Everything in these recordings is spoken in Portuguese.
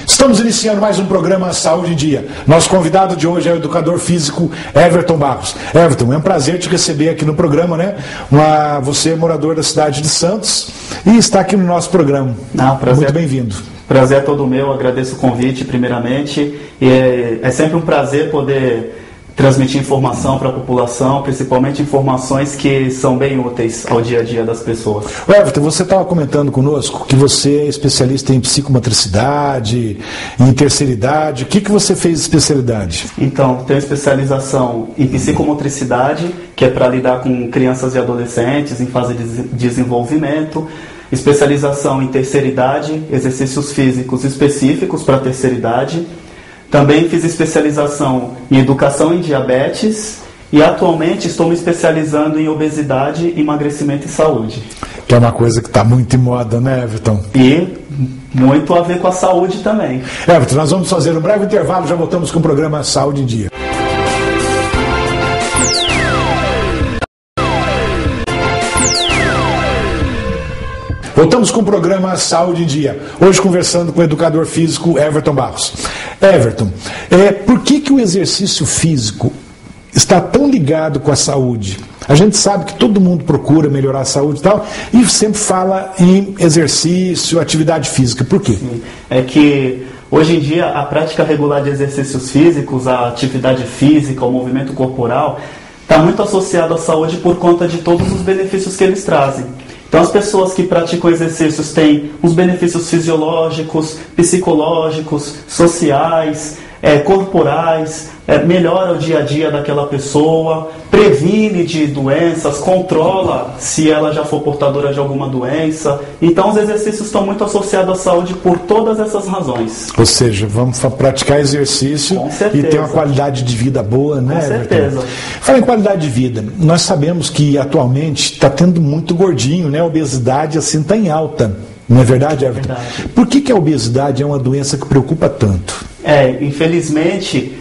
Estamos iniciando mais um programa Saúde em Dia. Nosso convidado de hoje é o educador físico Everton Barros. Everton, é um prazer te receber aqui no programa, né? Você é morador da cidade de Santos e está aqui no nosso programa. Prazer. Muito bem-vindo. Prazer é todo meu, agradeço o convite primeiramente. E é sempre um prazer poder transmitir informação para a população, principalmente informações que são bem úteis ao dia a dia das pessoas. Everton, você estava comentando conosco que você é especialista em psicomotricidade, em terceira idade. O que você fez de especialidade? Então, tenho especialização em psicomotricidade, que é para lidar com crianças e adolescentes em fase de desenvolvimento. Especialização em terceira idade, exercícios físicos específicos para a terceira idade. Também fiz especialização em educação em diabetes e atualmente estou me especializando em obesidade, emagrecimento e saúde. Que é uma coisa que está muito em moda, né, Everton? E muito a ver com a saúde também. Everton, nós vamos fazer um breve intervalo, já voltamos com o programa Saúde em Dia. Voltamos com o programa Saúde em Dia. Hoje conversando com o educador físico Everton Barros. Everton, por que o exercício físico está tão ligado com a saúde? A gente sabe que todo mundo procura melhorar a saúde e tal, e sempre fala em exercício, atividade física. Por quê? Sim. É que hoje em dia a prática regular de exercícios físicos, a atividade física, o movimento corporal, está muito associado à saúde por conta de todos os benefícios que eles trazem. Então, as pessoas que praticam exercícios têm os benefícios fisiológicos, psicológicos, sociais, corporais, melhora o dia a dia daquela pessoa, previne de doenças, controla se ela já for portadora de alguma doença. Então, os exercícios estão muito associados à saúde por todas essas razões. Ou seja, vamos praticar exercício e ter uma qualidade de vida boa, né? Com certeza. Fala em qualidade de vida. Nós sabemos que atualmente está tendo muito gordinho, né? A obesidade assim está em alta. Não é verdade, Everton? É verdade. Por que a obesidade é uma doença que preocupa tanto? Infelizmente,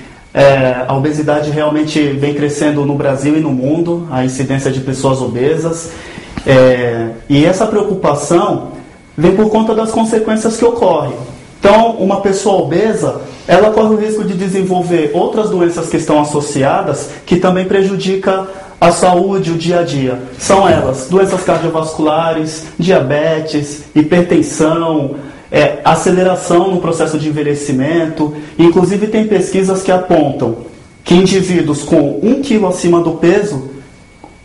a obesidade realmente vem crescendo no Brasil e no mundo, a incidência de pessoas obesas. E essa preocupação vem por conta das consequências que ocorrem. Então, uma pessoa obesa, ela corre o risco de desenvolver outras doenças que estão associadas, que também prejudicam a saúde, o dia a dia. São elas: doenças cardiovasculares, diabetes, hipertensão, aceleração no processo de envelhecimento. Inclusive tem pesquisas que apontam que indivíduos com 1 quilo acima do peso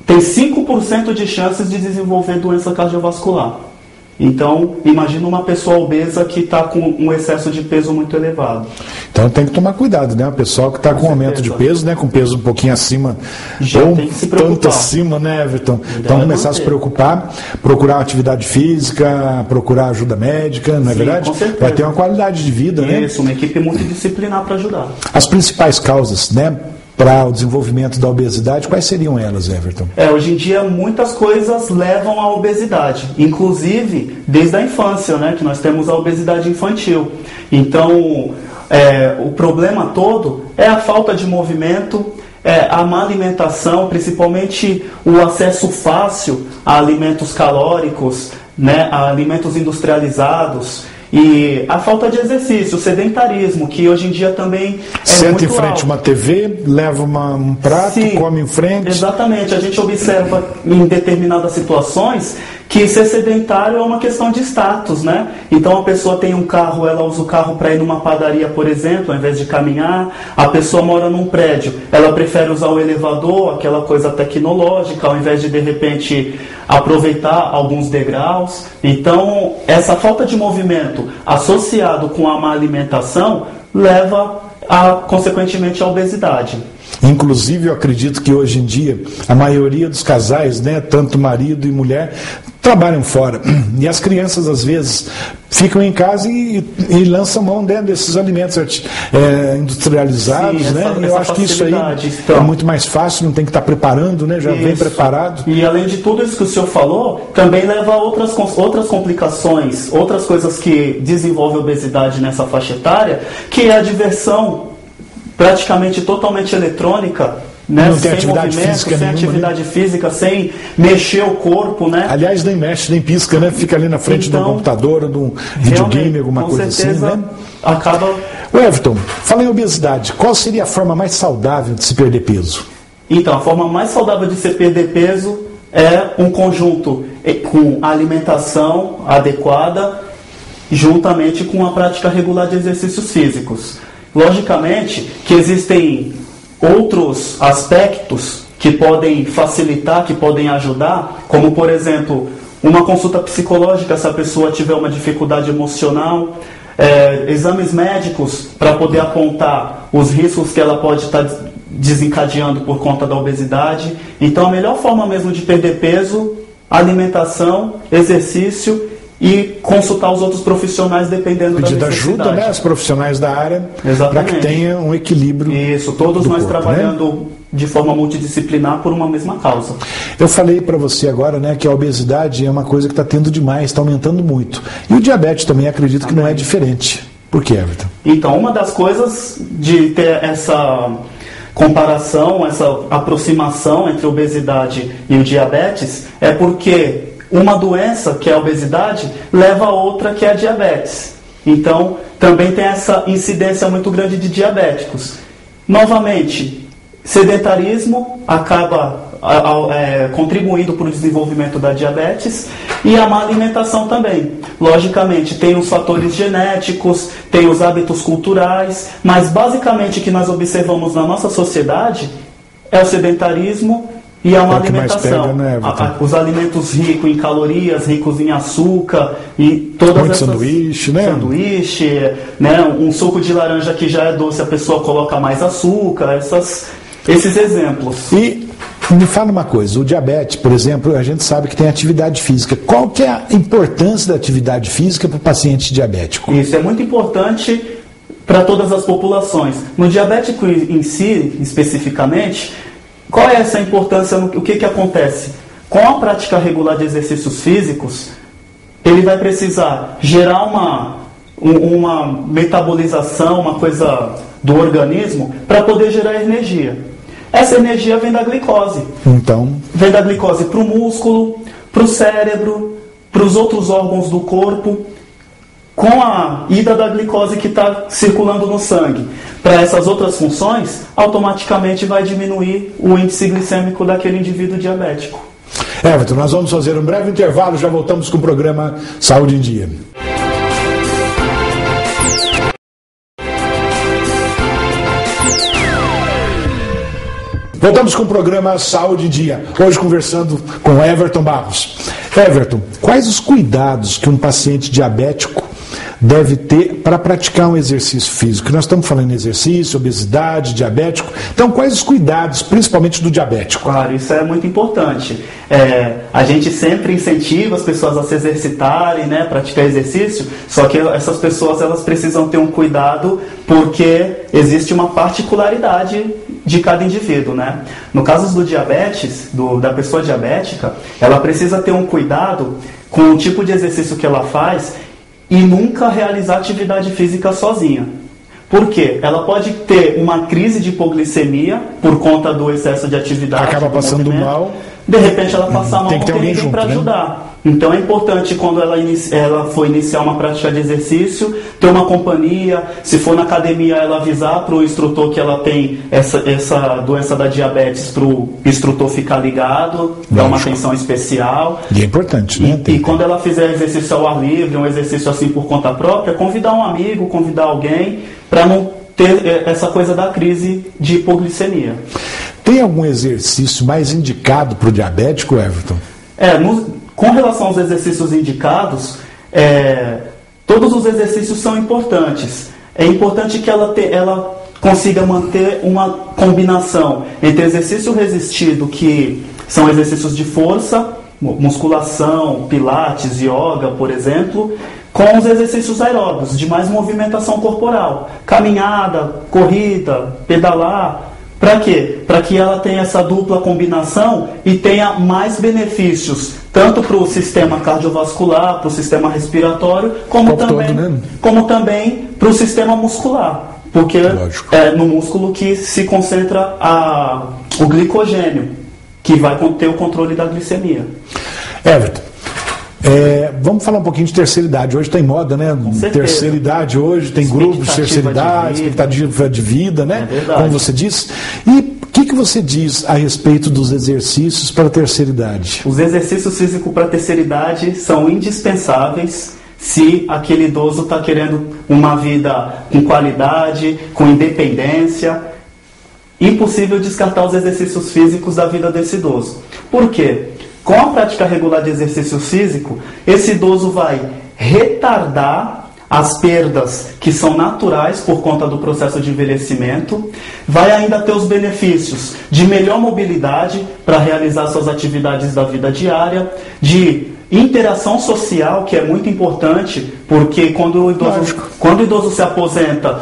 têm 5% de chances de desenvolver doença cardiovascular. Então, imagina uma pessoa obesa que está com um excesso de peso muito elevado. Então tem que tomar cuidado, né? O pessoal que está com aumento de peso, né? Com peso um pouquinho acima, já ou tem que se tanto preocupar. acima, né, Everton? Então começar a se preocupar, procurar atividade física, procurar ajuda médica, não é verdade? Com certeza. Vai ter uma qualidade de vida, né? Isso, uma equipe multidisciplinar para ajudar. As principais causas, né, para o desenvolvimento da obesidade, quais seriam elas, Everton? Hoje em dia muitas coisas levam à obesidade, inclusive desde a infância, né, que nós temos a obesidade infantil. Então, o problema todo é a falta de movimento, a má alimentação, principalmente o acesso fácil a alimentos calóricos, né, a alimentos industrializados. E a falta de exercício, o sedentarismo, que hoje em dia também Senta muito em frente alto. uma TV, leva um prato, Sim, come em frente. Exatamente. A gente observa em determinadas situações que ser sedentário é uma questão de status, né? Então a pessoa tem um carro, ela usa o carro para ir numa padaria, por exemplo, ao invés de caminhar. A pessoa mora num prédio, ela prefere usar o elevador, aquela coisa tecnológica, ao invés de repente aproveitar alguns degraus. Então essa falta de movimento associado com a má alimentação leva consequentemente à obesidade. Inclusive, eu acredito que hoje em dia a maioria dos casais, né, tanto marido e mulher, trabalham fora. E as crianças, às vezes, ficam em casa e lançam mão, né, desses alimentos industrializados. Sim, né? Eu acho que isso aí então, é muito mais fácil, não tem que estar preparando, né, já vem preparado. E além de tudo isso que o senhor falou, também leva a outras complicações, outras coisas que desenvolvem obesidade nessa faixa etária, que é a diversão praticamente totalmente eletrônica, né? Não tem sem atividade movimento, física sem nenhuma, atividade né? física, sem mexer o corpo, né? Aliás, nem mexe, nem pisca, né? Fica ali na frente de um computador ou de um videogame, alguma coisa assim, né? Acaba... O Everton, fala em obesidade. Qual seria a forma mais saudável de se perder peso? Então, a forma mais saudável de se perder peso é um conjunto com alimentação adequada, juntamente com a prática regular de exercícios físicos. Logicamente que existem outros aspectos que podem facilitar, que podem ajudar, como, por exemplo, uma consulta psicológica se a pessoa tiver uma dificuldade emocional, exames médicos para poder apontar os riscos que ela pode estar desencadeando por conta da obesidade. Então, a melhor forma mesmo de perder peso, alimentação, exercício e consultar os outros profissionais dependendo da necessidade. Pedir ajuda, né, aos profissionais da área, para que tenha um equilíbrio. Isso, todos nós corpo, trabalhando, né, de forma multidisciplinar por uma mesma causa. Eu falei para você agora, né, que a obesidade é uma coisa que está tendo demais, está aumentando muito. E o diabetes também acredito que não é diferente. Por que, Everton? Então, uma das coisas de ter essa comparação, essa aproximação entre a obesidade e o diabetes é porque uma doença, que é a obesidade, leva a outra, que é a diabetes. Então, também tem essa incidência muito grande de diabéticos. Novamente, sedentarismo acaba contribuindo para o desenvolvimento da diabetes e a má alimentação também. Logicamente, tem os fatores genéticos, tem os hábitos culturais, mas basicamente o que nós observamos na nossa sociedade é o sedentarismo e a má alimentação. Pega, né, os alimentos ricos em calorias, ricos em açúcar e todas muito essas... sanduíche, né? Sanduíche, né? Um suco de laranja que já é doce, a pessoa coloca mais açúcar, esses exemplos. E me fala uma coisa, o diabetes, por exemplo, a gente sabe que tem atividade física. Qual que é a importância da atividade física para o paciente diabético? Isso é muito importante para todas as populações. No diabético em si, especificamente, qual é essa importância? O que acontece? Com a prática regular de exercícios físicos, ele vai precisar gerar uma metabolização, uma coisa do organismo, para poder gerar energia. Essa energia vem da glicose. Então, vem da glicose para o músculo, para o cérebro, para os outros órgãos do corpo. Com a ida da glicose que está circulando no sangue para essas outras funções, automaticamente vai diminuir o índice glicêmico daquele indivíduo diabético. Everton, nós vamos fazer um breve intervalo, já voltamos com o programa Saúde em Dia. Voltamos com o programa Saúde em Dia, hoje conversando com Everton Barros. Everton, quais os cuidados que um paciente diabético deve ter para praticar um exercício físico? Nós estamos falando em exercício, obesidade, diabético. Então, quais os cuidados, principalmente do diabético? Claro, isso é muito importante. A gente sempre incentiva as pessoas a se exercitarem, né, praticar exercício, só que essas pessoas elas precisam ter um cuidado porque existe uma particularidade de cada indivíduo, né? No caso do diabetes, da pessoa diabética, ela precisa ter um cuidado com o tipo de exercício que ela faz e nunca realizar atividade física sozinha. Por quê? Ela pode ter uma crise de hipoglicemia por conta do excesso de atividade. Acaba passando mal. De repente ela passa mal, tem que ter alguém junto, para né? ajudar. Então é importante, quando ela for iniciar uma prática de exercício, ter uma companhia. Se for na academia, ela avisar para o instrutor que ela tem essa doença da diabetes, para o instrutor ficar ligado, dar uma atenção especial. E é importante, né? E quando ela fizer exercício ao ar livre, um exercício assim por conta própria, convidar um amigo, convidar alguém, para não ter essa coisa da crise de hipoglicemia. Tem algum exercício mais indicado para o diabético, Everton? Com relação aos exercícios indicados, todos os exercícios são importantes. É importante que ela consiga manter uma combinação entre exercício resistido, que são exercícios de força, musculação, pilates, yoga, por exemplo, com os exercícios aeróbicos, de mais movimentação corporal, caminhada, corrida, pedalar. Para quê? Para que ela tenha essa dupla combinação e tenha mais benefícios, tanto para o sistema cardiovascular, para o sistema respiratório, como também para o sistema muscular. Porque é no músculo que se concentra o glicogênio, que vai ter o controle da glicemia. Everton, vamos falar um pouquinho de terceira idade. Hoje está em moda, né? Terceira idade hoje, tem grupos de terceira idade, expectativa de vida, né? Como você disse. E o que você diz a respeito dos exercícios para a terceira idade? Os exercícios físicos para a terceira idade são indispensáveis se aquele idoso está querendo uma vida com qualidade, com independência. Impossível descartar os exercícios físicos da vida desse idoso. Por quê? Com a prática regular de exercício físico, esse idoso vai retardar as perdas que são naturais por conta do processo de envelhecimento, vai ainda ter os benefícios de melhor mobilidade para realizar suas atividades da vida diária, de interação social, que é muito importante, porque quando o idoso se aposenta,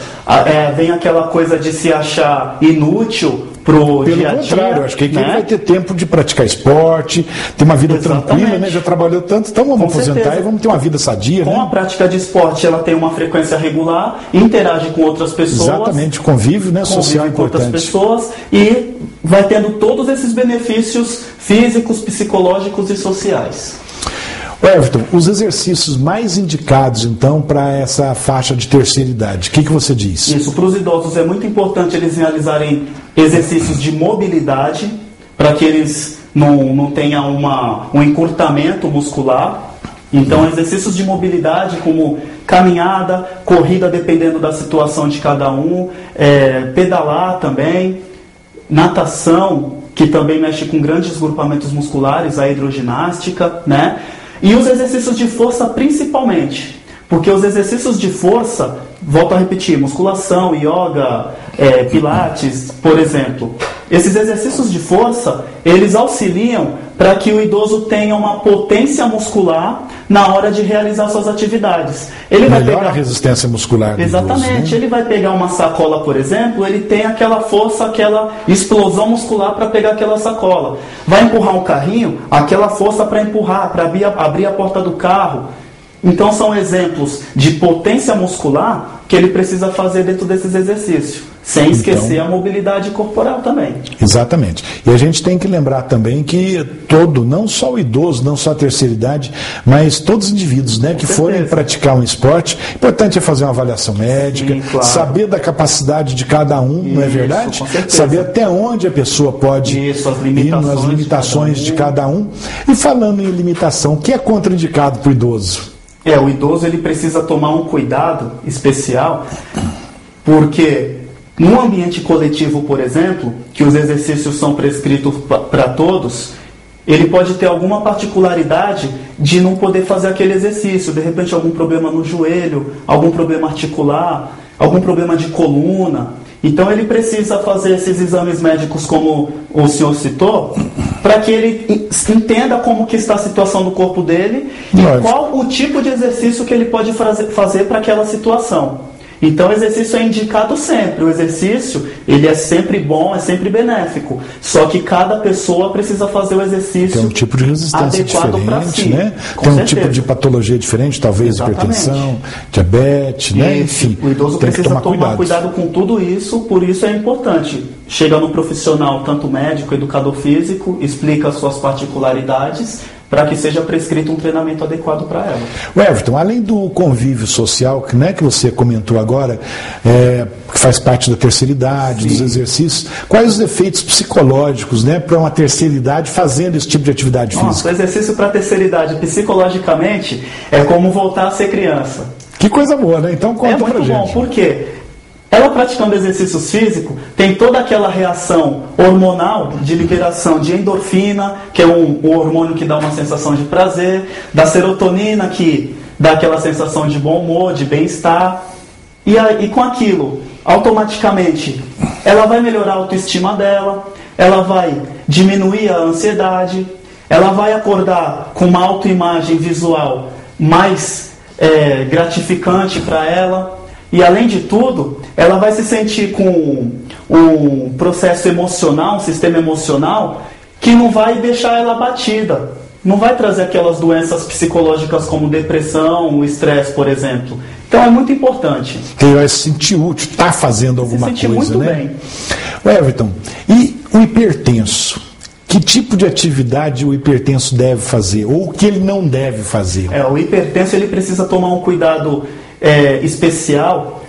vem aquela coisa de se achar inútil pro dia a dia. Pelo contrário, acho que ele vai ter tempo de praticar esporte, ter uma vida tranquila, né? Já trabalhou tanto, então vamos aposentar e vamos ter uma vida sadia. Com a prática de esporte, ela tem uma frequência regular, interage com outras pessoas. Exatamente, convívio, né? Social com importante. Outras pessoas e vai tendo todos esses benefícios físicos, psicológicos e sociais. Everton, os exercícios mais indicados, então, para essa faixa de terceira idade, o que você diz? Isso, para os idosos é muito importante eles realizarem exercícios de mobilidade, para que eles não tenham um encurtamento muscular. Então, exercícios de mobilidade como caminhada, corrida, dependendo da situação de cada um, pedalar também, natação, que também mexe com grandes grupamentos musculares, a hidroginástica, né? E os exercícios de força principalmente, porque os exercícios de força, volto a repetir, musculação, yoga, pilates, por exemplo, esses exercícios de força, eles auxiliam para que o idoso tenha uma potência muscular na hora de realizar suas atividades. Ele vai pegar a resistência muscular do Exatamente, idoso, né? Ele vai pegar uma sacola, por exemplo, ele tem aquela força, aquela explosão muscular para pegar aquela sacola. Vai empurrar um carrinho, aquela força para empurrar, para abrir a porta do carro. Então são exemplos de potência muscular que ele precisa fazer dentro desses exercícios, sem esquecer a mobilidade corporal também. Exatamente. E a gente tem que lembrar também que não só o idoso, não só a terceira idade, mas todos os indivíduos, né, que forem praticar um esporte, importante é fazer uma avaliação médica, saber da capacidade de cada um, não é verdade? Saber até onde a pessoa pode ir nas limitações de cada um. E falando em limitação, o que é contraindicado para o idoso? O idoso ele precisa tomar um cuidado especial, porque num ambiente coletivo, por exemplo, que os exercícios são prescritos para todos, ele pode ter alguma particularidade de não poder fazer aquele exercício, de repente algum problema no joelho, algum problema articular, algum problema de coluna. Então ele precisa fazer esses exames médicos, como o senhor citou, para que ele entenda como que está a situação do corpo dele e qual o tipo de exercício que ele pode fazer para aquela situação. Então o exercício é indicado sempre. O exercício, ele é sempre bom, é sempre benéfico. Só que cada pessoa precisa fazer o exercício tem um tipo de resistência diferente, né? Tem um tipo de patologia diferente, talvez hipertensão, diabetes, né? Enfim, o idoso precisa tomar cuidado com tudo isso, por isso é importante. Chega no profissional, tanto médico, educador físico, explica as suas particularidades, para que seja prescrito um treinamento adequado para ela. Everton, além do convívio social, que você comentou agora, que faz parte da terceira idade, dos exercícios, quais os efeitos psicológicos, para uma terceira idade fazendo esse tipo de atividade física? O exercício para a terceira idade, psicologicamente, é como voltar a ser criança. Que coisa boa, né? Então conta pra gente. É muito bom, por quê? Ela praticando exercícios físicos tem toda aquela reação hormonal de liberação de endorfina, que é um hormônio que dá uma sensação de prazer, da serotonina, que dá aquela sensação de bom humor, de bem-estar. E com aquilo, automaticamente ela vai melhorar a autoestima dela, ela vai diminuir a ansiedade, ela vai acordar com uma autoimagem visual mais gratificante para ela, e além de tudo, ela vai se sentir com um processo emocional, um sistema emocional que não vai deixar ela abatida, não vai trazer aquelas doenças psicológicas como depressão, o estresse, por exemplo. Então é muito importante. Ele vai se sentir útil, está fazendo alguma coisa, muito né? Bem. O Everton, e o hipertenso? Que tipo de atividade o hipertenso deve fazer? Ou o que ele não deve fazer? O hipertenso ele precisa tomar um cuidado especial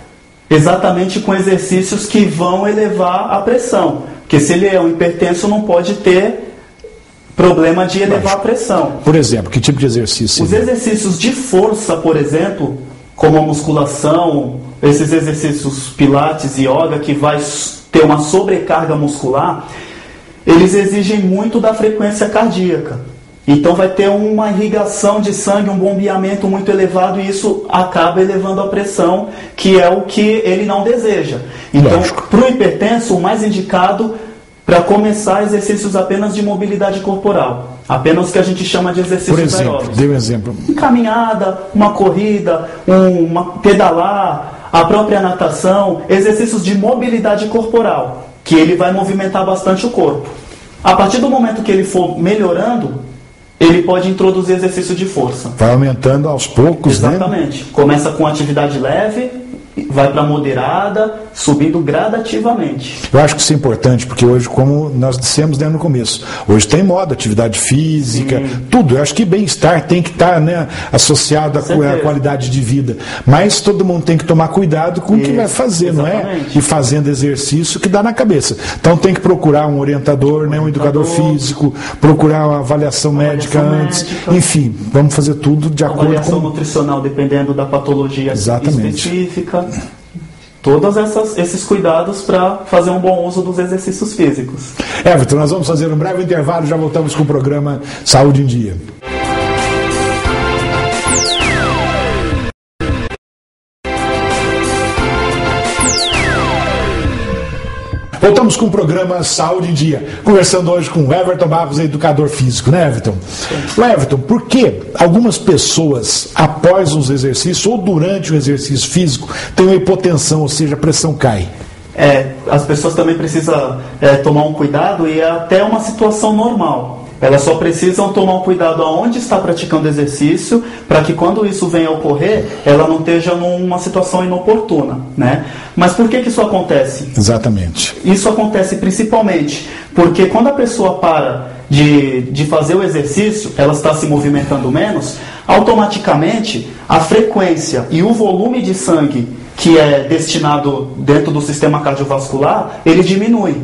exatamente com exercícios que vão elevar a pressão. Porque se ele é um hipertenso, não pode ter problema de elevar a pressão. Por exemplo, que tipo de exercício? Os exercícios de força, por exemplo, como a musculação, esses exercícios pilates e yoga, que vai ter uma sobrecarga muscular, eles exigem muito da frequência cardíaca. Então vai ter uma irrigação de sangue, um bombeamento muito elevado, e isso acaba elevando a pressão, que é o que ele não deseja. Então, para o hipertenso, o mais indicado para começar exercícios apenas de mobilidade corporal, apenas o que a gente chama de exercícios aeróbicos. Dê um exemplo. Caminhada, uma corrida, pedalar, a própria natação, exercícios de mobilidade corporal, que ele vai movimentar bastante o corpo. A partir do momento que ele for melhorando, ele pode introduzir exercício de força. Vai aumentando aos poucos, Exatamente. Né? Começa com atividade leve, vai para moderada, subindo gradativamente. Eu acho que isso é importante, porque hoje, como nós dissemos no começo, hoje tem moda, atividade física, tudo. Eu acho que bem-estar tem que estar, né, associado à qualidade de vida. Mas todo mundo tem que tomar cuidado com o que vai fazer, exatamente. Não é? E fazendo exercício que dá na cabeça. Então tem que procurar um orientador, né, um educador físico, procurar uma avaliação médica antes. Enfim, vamos fazer tudo de acordo com... Avaliação nutricional, dependendo da patologia específica. Todos esses cuidados para fazer um bom uso dos exercícios físicos. Everton, nós vamos fazer um breve intervalo e já voltamos com o programa Saúde em Dia. Voltamos com o programa Saúde em Dia, conversando hoje com o Everton Barros, educador físico, né, Everton? O Everton, por que algumas pessoas, após os exercícios ou durante o exercício físico, têm uma hipotensão, ou seja, a pressão cai? As pessoas também precisam tomar um cuidado, e é até uma situação normal. Elas só precisam tomar um cuidado aonde está praticando exercício, para que quando isso venha a ocorrer, ela não esteja numa situação inoportuna, né? Mas por que isso acontece? Exatamente. Isso acontece principalmente porque quando a pessoa para de fazer o exercício, ela está se movimentando menos, automaticamente a frequência e o volume de sangue que é destinado dentro do sistema cardiovascular, ele diminui.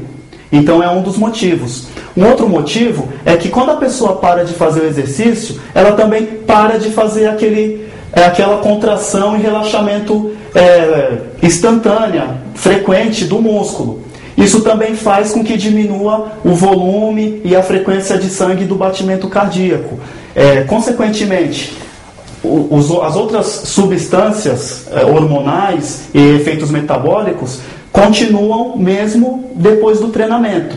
Então é um dos motivos. Um outro motivo é que quando a pessoa para de fazer o exercício, ela também para de fazer aquela contração e relaxamento instantânea, frequente do músculo. Isso também faz com que diminua o volume e a frequência de sangue do batimento cardíaco. Consequentemente, as outras substâncias hormonais e efeitos metabólicos continuam mesmo depois do treinamento,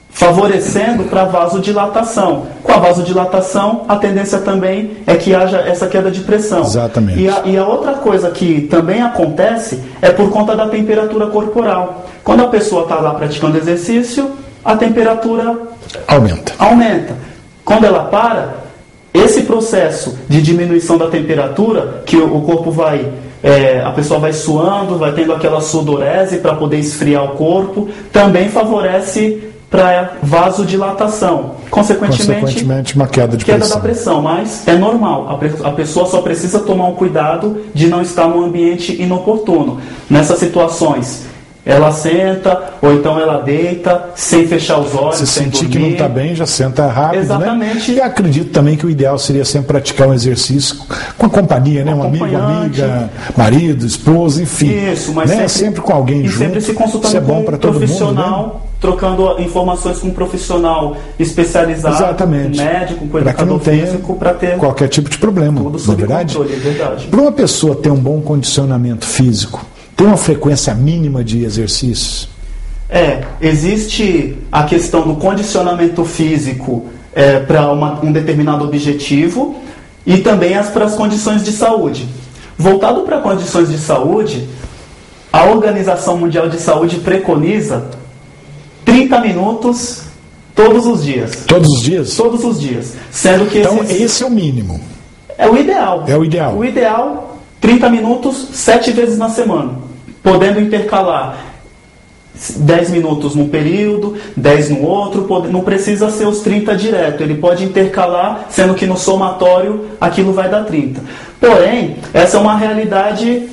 favorecendo para a vasodilatação. Com a vasodilatação, a tendência também é que haja essa queda de pressão. Exatamente. E a outra coisa que também acontece é por conta da temperatura corporal. Quando a pessoa está lá praticando exercício, a temperatura aumenta. Quando ela para, esse processo de diminuição da temperatura, que o corpo a pessoa vai suando, vai tendo aquela sudorese para poder esfriar o corpo, também favorece para vasodilatação. Consequentemente, uma queda de pressão. Da pressão, mas é normal. A pessoa só precisa tomar um cuidado de não estar num ambiente inoportuno. Nessas situações, ela senta, ou então ela deita, sem fechar os olhos, sem sentir dormir. Que não está bem, já senta rápido. Exatamente. Né? E acredito também que o ideal seria sempre praticar um exercício com a companhia, né? Um amigo, amiga, marido, esposa, enfim. Isso, mas né? sempre com alguém junto. E sempre se consultando com um profissional, mundo, né? Trocando informações com um profissional especializado, exatamente. Um médico, um educador físico, para ter qualquer tipo de problema, tudo sob controle, é verdade. Para uma pessoa ter um bom condicionamento físico, tem uma frequência mínima de exercícios? Existe a questão do condicionamento físico para um determinado objetivo e também para as condições de saúde. Voltado para condições de saúde, a Organização Mundial de Saúde preconiza 30 minutos todos os dias. Todos os dias? Todos os dias. Sendo que então, esse é o mínimo. É o ideal. É o ideal. O ideal, 30 minutos, 7 vezes na semana. Podendo intercalar 10 minutos num período, 10 no outro, não precisa ser os 30 direto. Ele pode intercalar, sendo que no somatório aquilo vai dar 30. Porém, essa é uma realidade,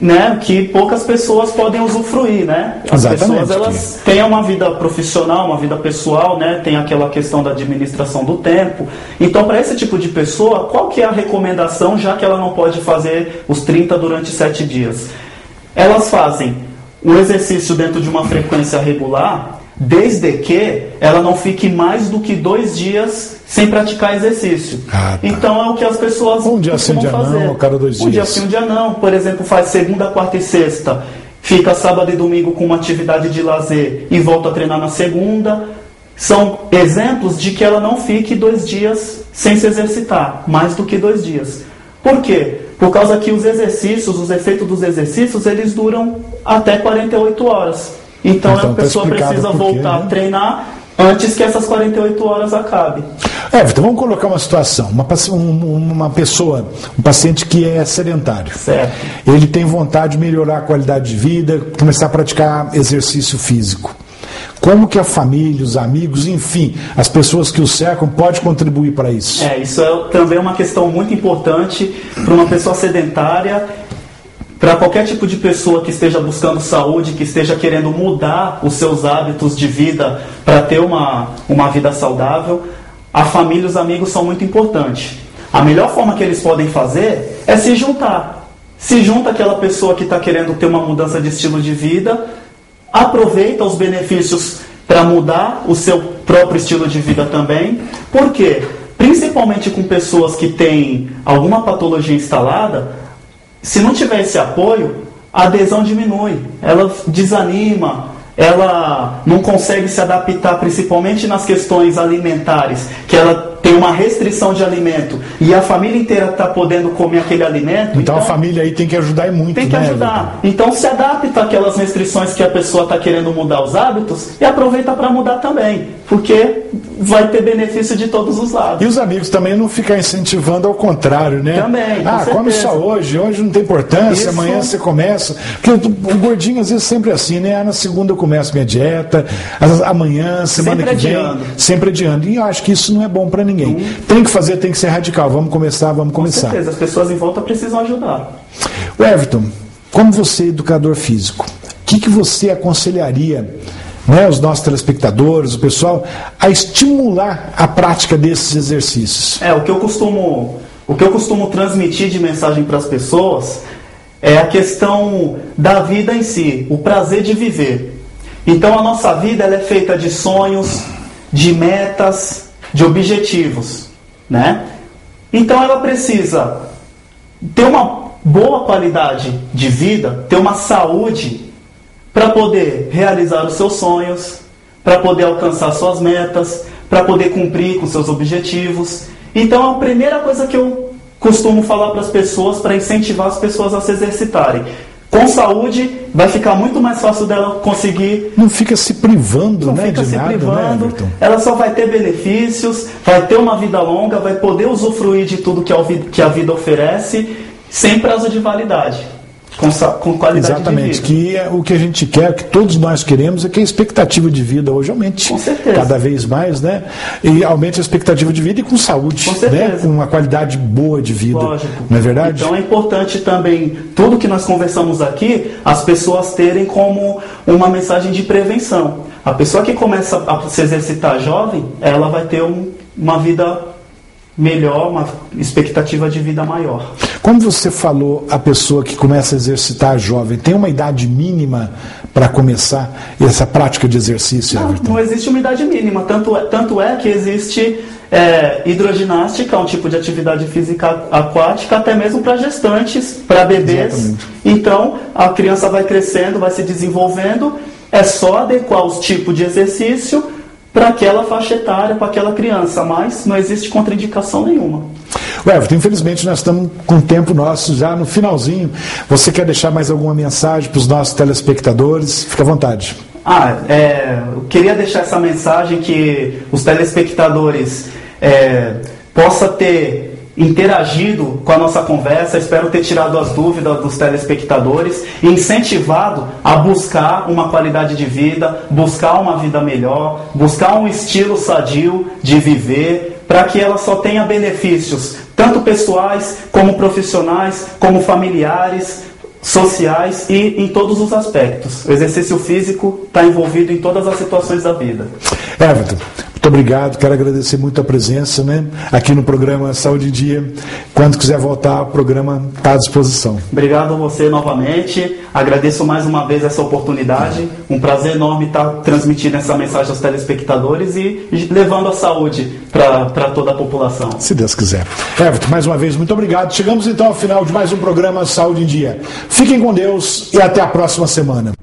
né, que poucas pessoas podem usufruir, né? As pessoas, elas têm uma vida profissional, uma vida pessoal, né? Tem aquela questão da administração do tempo. Então, para esse tipo de pessoa, qual que é a recomendação, já que ela não pode fazer os 30 durante 7 dias? Elas fazem o exercício dentro de uma frequência regular, desde que ela não fique mais do que 2 dias sem praticar exercício. Então é o que as pessoas um dia sim, um dia fazer. Não, a cada 2 dias. Um dia sim, um dia não. Por exemplo, faz segunda, quarta e sexta, fica sábado e domingo com uma atividade de lazer e volta a treinar na segunda. São exemplos de que ela não fique 2 dias sem se exercitar, mais do que 2 dias. Por quê? Por causa que os exercícios, os efeitos dos exercícios, eles duram até 48 horas. Então a pessoa precisa voltar a treinar antes que essas 48 horas acabem. Então vamos colocar uma situação. Uma pessoa, um paciente que é sedentário. Certo. Ele tem vontade de melhorar a qualidade de vida, começar a praticar exercício físico. Como que a família, os amigos, enfim, as pessoas que o cercam podem contribuir para isso? Isso é também uma questão muito importante para uma pessoa sedentária, para qualquer tipo de pessoa que esteja buscando saúde, que esteja querendo mudar os seus hábitos de vida para ter uma vida saudável. A família e os amigos são muito importantes. A melhor forma que eles podem fazer é se juntar. Se junta aquela pessoa que está querendo ter uma mudança de estilo de vida, aproveita os benefícios para mudar o seu próprio estilo de vida também. Por quê? Principalmente com pessoas que têm alguma patologia instalada, se não tiver esse apoio, a adesão diminui, ela desanima, ela não consegue se adaptar, principalmente nas questões alimentares, que ela tem uma restrição de alimento e a família inteira está podendo comer aquele alimento. Então a família aí tem que ajudar muito, tem que ajudar. Então se adapta àquelas restrições que a pessoa está querendo mudar os hábitos e aproveita para mudar também, porque vai ter benefício de todos os lados. E os amigos também não ficar incentivando ao contrário, né? Também, come só hoje não tem importância, amanhã você começa. Porque o gordinho às vezes sempre é assim, né? Na segunda eu começo minha dieta, amanhã, semana sempre que vem, sempre adiando. E eu acho que isso não é bom para ninguém. Tem que fazer, tem que ser radical. Vamos começar. Com certeza, as pessoas em volta precisam ajudar. Everton, como você é educador físico, o que você aconselharia, né, os nossos telespectadores, o pessoal, a estimular a prática desses exercícios? O que eu costumo transmitir de mensagem para as pessoas é a questão da vida em si, o prazer de viver. Então a nossa vida ela é feita de sonhos, de metas, de objetivos, né? Então ela precisa ter uma boa qualidade de vida, ter uma saúde para poder realizar os seus sonhos, para poder alcançar suas metas, para poder cumprir com seus objetivos. Então a primeira coisa que eu costumo falar para as pessoas, para incentivar as pessoas a se exercitarem. Com saúde, vai ficar muito mais fácil dela conseguir... Não fica se privando, né, de nada, privando, né, ela só vai ter benefícios, vai ter uma vida longa, vai poder usufruir de tudo que a vida oferece, sem prazo de validade, com qualidade Exatamente, de vida. que é o que a gente quer, que todos nós queremos, é que a expectativa de vida hoje aumente. Com certeza. Cada vez mais, né? E aumente a expectativa de vida e com saúde, né? Com uma qualidade boa de vida. Lógico. Não é verdade? Então é importante também, tudo que nós conversamos aqui, as pessoas terem como uma mensagem de prevenção. A pessoa que começa a se exercitar jovem, ela vai ter uma vida melhor, uma expectativa de vida maior. Como você falou, a pessoa que começa a exercitar jovem, tem uma idade mínima para começar essa prática de exercício, Everton? Não existe uma idade mínima, tanto é que existe hidroginástica, um tipo de atividade física aquática, até mesmo para gestantes, para bebês. Exatamente. Então, a criança vai crescendo, vai se desenvolvendo, é só adequar os tipos de exercício para aquela faixa etária, para aquela criança, mas não existe contraindicação nenhuma. Everton, infelizmente nós estamos com o tempo nosso já no finalzinho. Você quer deixar mais alguma mensagem para os nossos telespectadores? Fica à vontade. Eu queria deixar essa mensagem que os telespectadores possam ter interagido com a nossa conversa, espero ter tirado as dúvidas dos telespectadores e incentivado a buscar uma qualidade de vida, buscar uma vida melhor, buscar um estilo sadio de viver, para que ela só tenha benefícios, tanto pessoais, como profissionais, como familiares, sociais e em todos os aspectos. O exercício físico está envolvido em todas as situações da vida. Everton, muito obrigado, quero agradecer muito a presença, aqui no programa Saúde em Dia. Quando quiser voltar, o programa está à disposição. Obrigado a você novamente, agradeço mais uma vez essa oportunidade, um prazer enorme estar transmitindo essa mensagem aos telespectadores e levando a saúde para toda a população. Se Deus quiser. Everton, mais uma vez, muito obrigado. Chegamos então ao final de mais um programa Saúde em Dia. Fiquem com Deus e até a próxima semana.